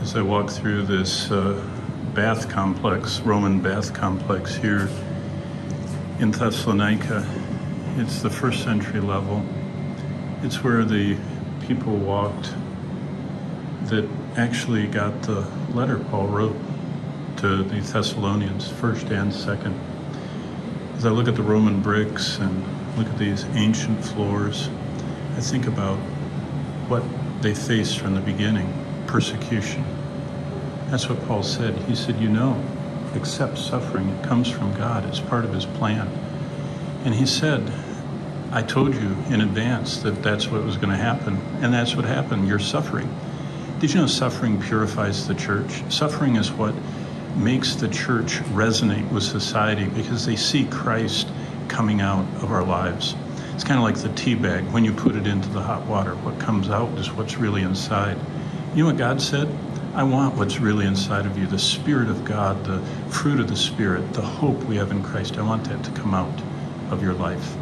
As I walk through this bath complex, Roman bath complex here in Thessalonica, it's the first century level. It's where the people walked that actually got the letter Paul wrote to the Thessalonians, first and second. As I look at the Roman bricks and look at these ancient floors, I think about what they faced from the beginning, persecution. That's what Paul said. He said, accept suffering. It comes from God. It's part of his plan. And he said, I told you in advance that that's what was going to happen. And that's what happened. You're suffering. Did you know suffering purifies the church? Suffering is what makes the church resonate with society because they see Christ coming out of our lives. It's kind of like the tea bag. When you put it into the hot water, what comes out is what's really inside. You know what God said? I want what's really inside of you, the Spirit of God, the fruit of the Spirit, the hope we have in Christ. I want that to come out of your life.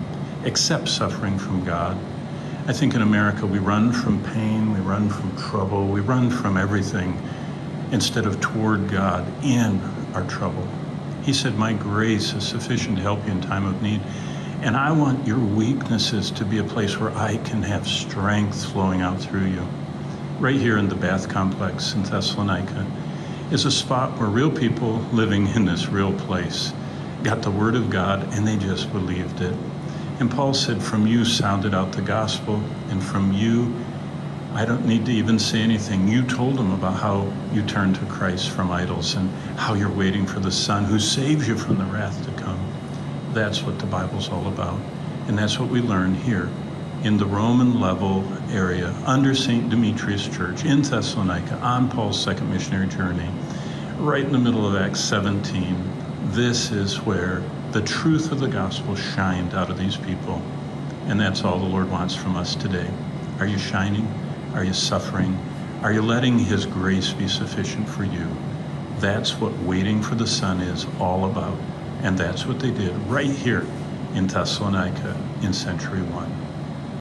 Accept suffering from God. I think in America we run from pain, we run from trouble, we run from everything instead of toward God in our trouble. He said, my grace is sufficient to help you in time of need. And I want your weaknesses to be a place where I can have strength flowing out through you. Right here in the bath complex in Thessalonica is a spot where real people living in this real place got the word of God and they just believed it. And Paul said, from you sounded out the gospel, and from you, I don't need to even say anything. You told them about how you turned to Christ from idols and how you're waiting for the Son who saves you from the wrath to come. That's what the Bible's all about. And that's what we learn here in the Roman level area under St. Demetrius Church in Thessalonica on Paul's Second Missionary Journey, right in the middle of Acts 17. This is where the truth of the gospel shined out of these people. And that's all the Lord wants from us today. Are you shining? Are you suffering? Are you letting his grace be sufficient for you? That's what waiting for the Son is all about. And that's what they did right here in Thessalonica in Century 1.